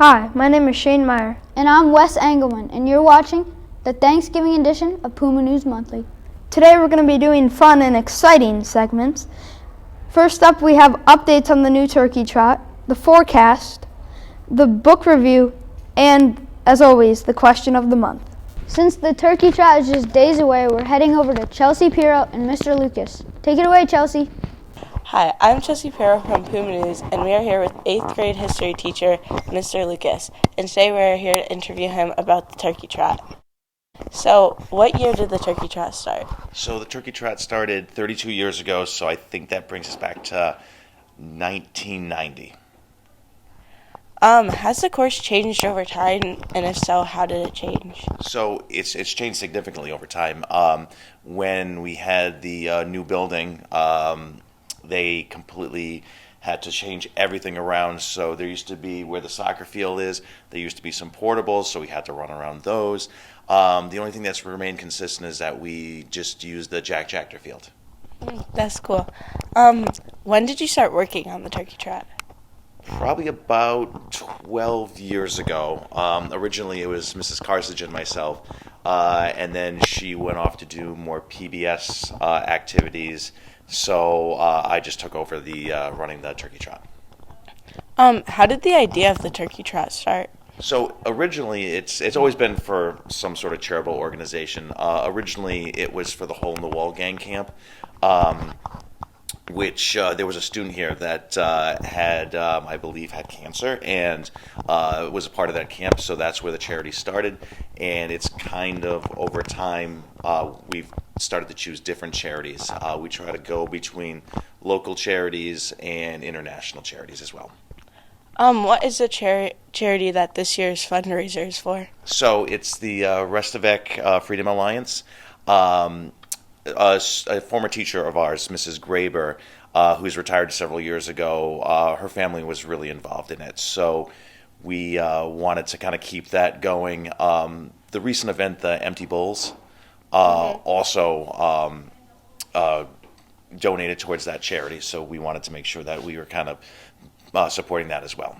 Hi, my name is Shane Meyer. And I'm Wes Engelman, and you're watching the Thanksgiving edition of Puma News Monthly. Today we're going to be doing fun and exciting segments. First up, we have updates on the new turkey trot, the forecast, the book review, and, as always, the question of the month. Since the turkey trot is just days away, we're heading over to Chelsea Pirro and Mr. Lucas. Take it away, Chelsea. Hi, I'm Chelsea Pirro from Puma News, and we are here with 8th grade history teacher, Mr. Lucas. And today we are here to interview him about the turkey trot. So, what year did the turkey trot start? So the turkey trot started 32 years ago, so I think that brings us back to 1990. Has the course changed over time, and if so, how did it change? So it's changed significantly over time. When we had the new building, they completely had to change everything around. So there used to be where the soccer field is, there used to be some portables, so we had to run around those. The only thing that's remained consistent is that we just use the Jack Jackter field. That's cool. When did you start working on the turkey trot? Probably about 12 years ago. Originally it was Mrs. Carsage and myself, and then she went off to do more PBS activities, so I just took over the running the turkey trot. How did the idea of the turkey trot start? So originally, it's always been for some sort of charitable organization. Originally, it was for the Hole in the Wall gang camp, which there was a student here that had, I believe, had cancer and was a part of that camp. So that's where the charity started, and it's kind of over time we've started to choose different charities. We try to go between local charities and international charities as well. What is the charity that this year's fundraiser is for? So it's the Restavec Freedom Alliance. A former teacher of ours, Mrs. Graber, who's retired several years ago, her family was really involved in it. So we wanted to kind of keep that going. The recent event, the Empty Bowls, also donated towards that charity. So we wanted to make sure that we were kind of supporting that as well.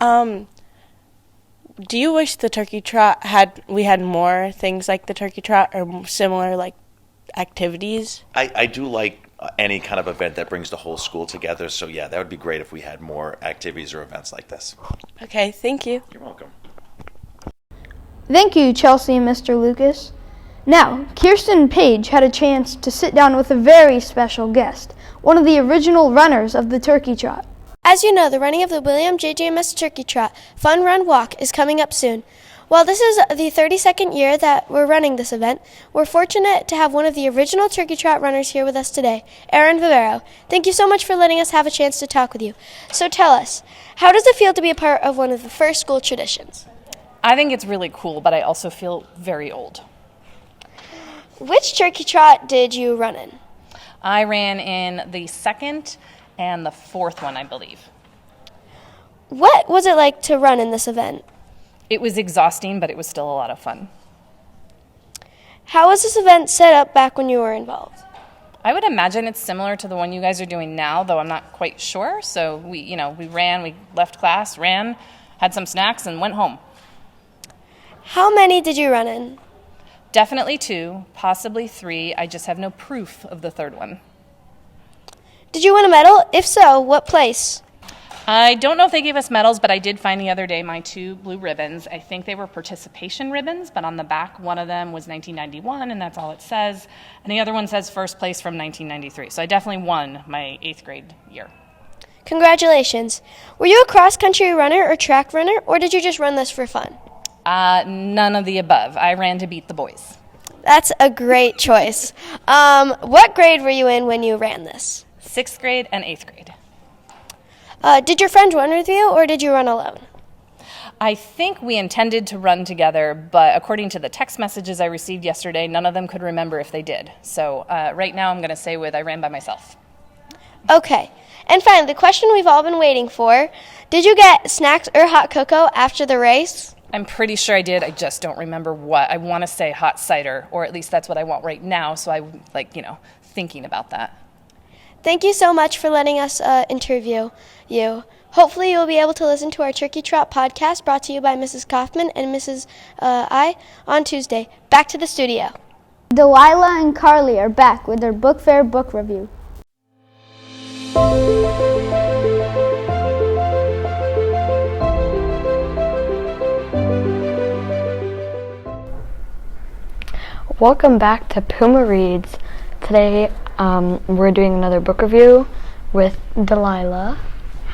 Do you wish the turkey trot we had more things like the turkey trot or similar like activities? I do like any kind of event that brings the whole school together. So yeah, that would be great if we had more activities or events like this. Okay, thank you. You're welcome. Thank you, Chelsea and Mr. Lucas. Now, Kirsten Page had a chance to sit down with a very special guest, one of the original runners of the turkey trot. As you know, the running of the William JJMS Turkey Trot Fun Run Walk is coming up soon. While this is the 32nd year that we're running this event, we're fortunate to have one of the original Turkey Trot runners here with us today, Aaron Vivero. Thank you so much for letting us have a chance to talk with you. So tell us, how does it feel to be a part of one of the first school traditions? I think it's really cool, but I also feel very old. Which Turkey Trot did you run in? I ran in the second and the fourth one, I believe. What was it like to run in this event? It was exhausting, but it was still a lot of fun. How was this event set up back when you were involved? I would imagine it's similar to the one you guys are doing now, though I'm not quite sure. So we ran, we left class, ran, had some snacks, and went home. How many did you run in? Definitely 2, possibly 3. I just have no proof of the third one. Did you win a medal? If so, what place? I don't know if they gave us medals, but I did find the other day my 2 blue ribbons. I think they were participation ribbons, but on the back, one of them was 1991, and that's all it says. And the other one says first place from 1993. So I definitely won my 8th grade year. Congratulations. Were you a cross-country runner or track runner, or did you just run this for fun? None of the above. I ran to beat the boys. That's a great choice. What grade were you in when you ran this? 6th grade and 8th grade. Did your friend run with you, or did you run alone? I think we intended to run together, but according to the text messages I received yesterday, none of them could remember if they did. So right now I'm going to say I ran by myself. Okay. And finally, the question we've all been waiting for. Did you get snacks or hot cocoa after the race? I'm pretty sure I did. I just don't remember what. I want to say hot cider, or at least that's what I want right now, so I'm thinking about that. Thank you so much for letting us interview you. Hopefully you'll be able to listen to our Turkey Trot podcast brought to you by Mrs. Kaufman and Mrs. I on Tuesday. Back to the studio. Delilah and Carly are back with their book fair book review. Welcome back to Puma Reads. Today we're doing another book review with Delilah.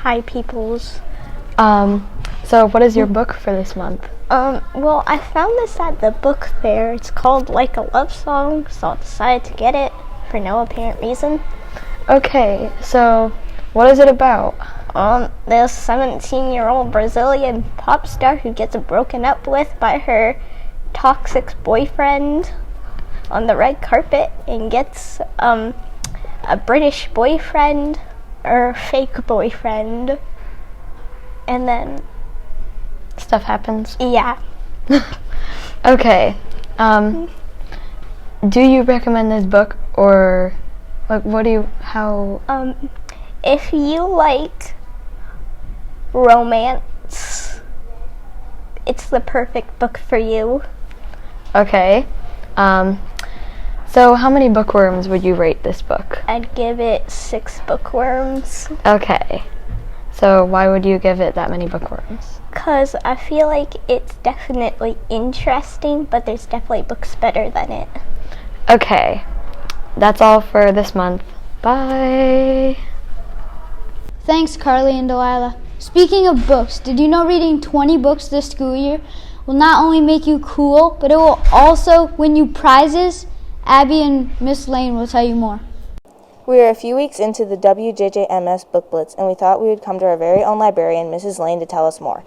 Hi, peoples. So what is your book for this month? Well, I found this at the book fair. It's called Like a Love Song, so I decided to get it for no apparent reason. Okay, so what is it about? This 17-year-old Brazilian pop star who gets broken up with by her toxic boyfriend on the red carpet and gets a British boyfriend or fake boyfriend, and then Stuff happens? yeah. Okay. Do you recommend this book, or like If you like romance, it's the perfect book for you. Okay. So how many bookworms would you rate this book? I'd give it 6 bookworms. Okay. So why would you give it that many bookworms? Because I feel like it's definitely interesting, but there's definitely books better than it. Okay. That's all for this month. Bye. Thanks, Carly and Delilah. Speaking of books, did you know reading 20 books this school year will not only make you cool, but it will also win you prizes? Abby and Miss Lane will tell you more. We are a few weeks into the WJJMS Book Blitz, and we thought we would come to our very own librarian, Mrs. Lane, to tell us more.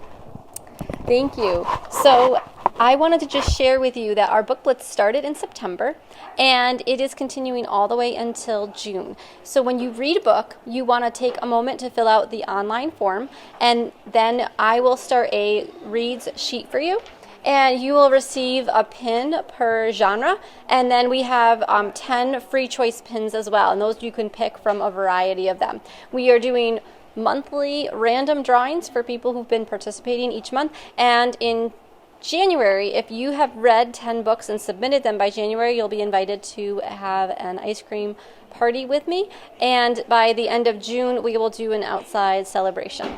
Thank you. So I wanted to just share with you that our Book Blitz started in September, and it is continuing all the way until June. So when you read a book, you want to take a moment to fill out the online form, and then I will start a reads sheet for you. And you will receive a pin per genre, and then we have 10 free choice pins as well, and those you can pick from a variety of them. We are doing monthly random drawings for people who've been participating each month, and in January, if you have read 10 books and submitted them by January, you'll be invited to have an ice cream party with me, and by the end of June, we will do an outside celebration.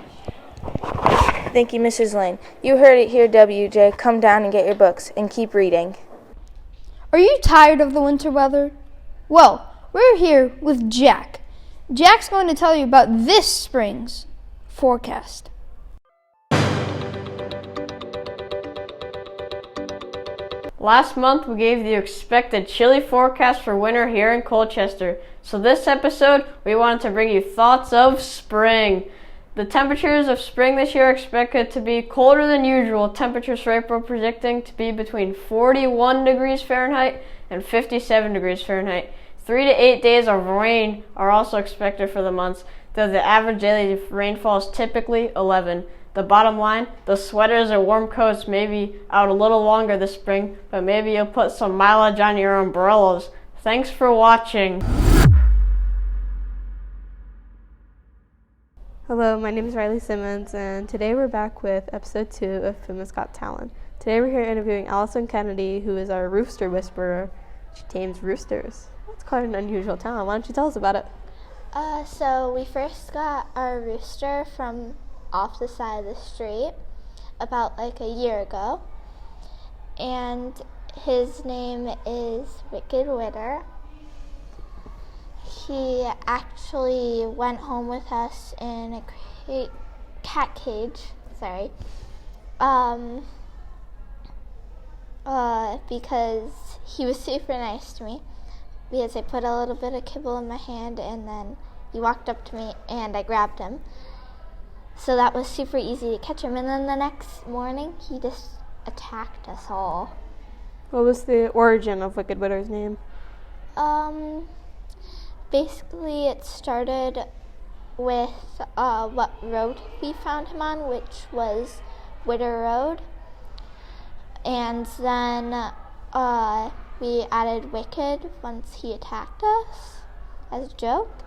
Thank you, Mrs. Lane. You heard it here, WJ. Come down and get your books, and keep reading. Are you tired of the winter weather? Well, we're here with Jack. Jack's going to tell you about this spring's forecast. Last month we gave the expected chilly forecast for winter here in Colchester. So this episode we wanted to bring you thoughts of spring. The temperatures of spring this year are expected to be colder than usual. Temperatures for April predicting to be between 41 degrees Fahrenheit and 57 degrees Fahrenheit. 3 to 8 days of rain are also expected for the months, though the average daily rainfall is typically 11. The bottom line, the sweaters or warm coats may be out a little longer this spring, but maybe you'll put some mileage on your umbrellas. Thanks for watching. Hello, my name is Riley Simmons, and today we're back with episode 2 of FEMA's Got Talent. Today we're here interviewing Allison Kennedy, who is our rooster whisperer. She tames roosters. That's quite an unusual talent. Why don't you tell us about it? So we first got our rooster from off the side of the street about like a year ago, and his name is Wicked Witter. He actually went home with us in a cat cage, because he was super nice to me, because I put a little bit of kibble in my hand and then he walked up to me and I grabbed him. So that was super easy to catch him, and then the next morning he just attacked us all. What was the origin of Wicked Witter's name? Basically it started with what road we found him on, which was Witter Road. And then we added Wicked once he attacked us as a joke.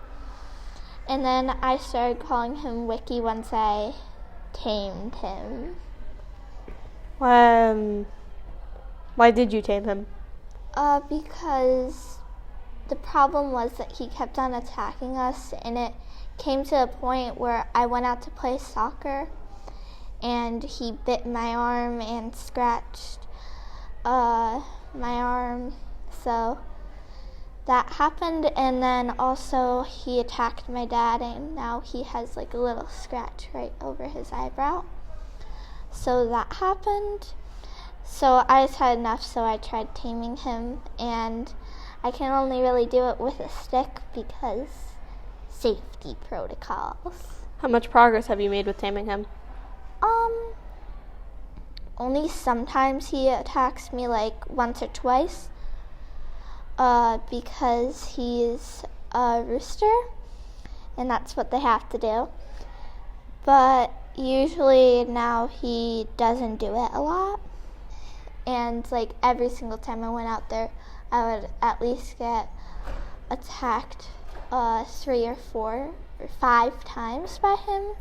And then I started calling him Wiki once I tamed him. Why did you tame him? Because the problem was that he kept on attacking us, and it came to a point where I went out to play soccer, and he bit my arm and scratched my arm. So that happened, and then also he attacked my dad, and now he has like a little scratch right over his eyebrow. So that happened. So I just had enough, so I tried taming him, and I can only really do it with a stick because safety protocols. How much progress have you made with taming him? Only sometimes he attacks me like once or twice, because he's a rooster, and that's what they have to do. But usually now he doesn't do it a lot. And like every single time I went out there, I would at least get attacked 3 or 4 or 5 times by him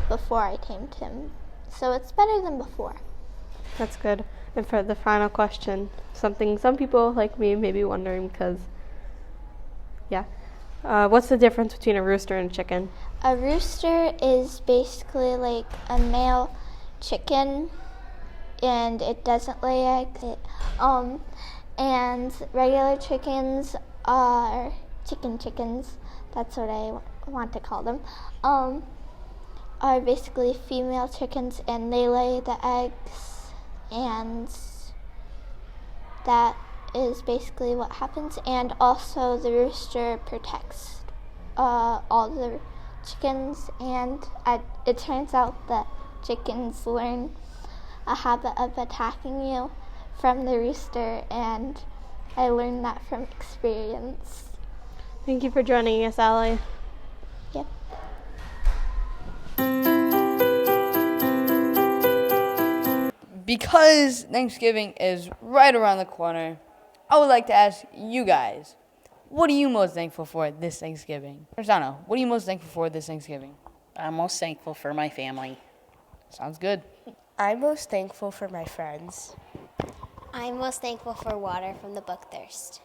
before I tamed him. So it's better than before. That's good. And for the final question, something some people like me may be wondering because, what's the difference between a rooster and a chicken? A rooster is basically like a male chicken, and it doesn't lay eggs. And regular chickens are chickens. That's what I want to call them. Are basically female chickens, and they lay the eggs, and that is basically what happens. And also the rooster protects all the chickens, and it turns out that chickens learn a habit of attacking you from the rooster, and I learned that from experience. Thank you for joining us, Allie. Yep. Because Thanksgiving is right around the corner, I would like to ask you guys, what are you most thankful for this Thanksgiving? Rosanna, what are you most thankful for this Thanksgiving? I'm most thankful for my family. Sounds good. I'm most thankful for my friends. I'm most thankful for water from the book Thirst.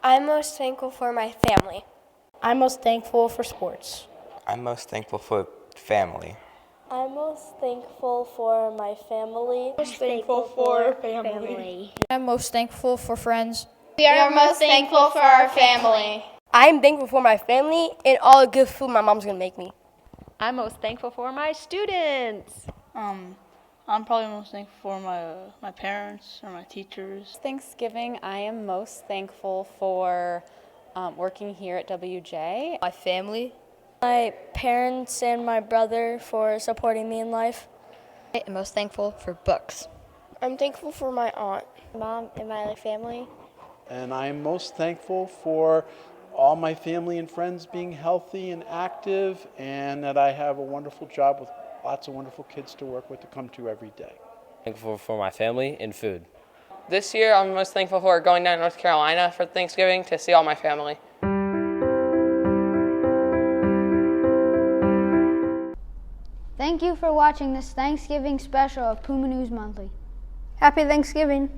I'm most thankful for my family. I'm most thankful for sports. I'm most thankful for family. I'm most thankful for my family. Most thankful for family. I'm most thankful for friends. We are most thankful for our family. I'm thankful for my family and all the good food my mom's gonna make me. I'm most thankful for my students. I'm probably most thankful for my parents or my teachers. Thanksgiving, I am most thankful for working here at WJ. My family. My parents and my brother for supporting me in life. I'm most thankful for books. I'm thankful for my aunt, mom, and my family. And I am most thankful for all my family and friends being healthy and active, and that I have a wonderful job with lots of wonderful kids to work with to come to every day. Thankful for my family and food. This year, I'm most thankful for going down to North Carolina for Thanksgiving to see all my family. Thank you for watching this Thanksgiving special of Puma News Monthly. Happy Thanksgiving.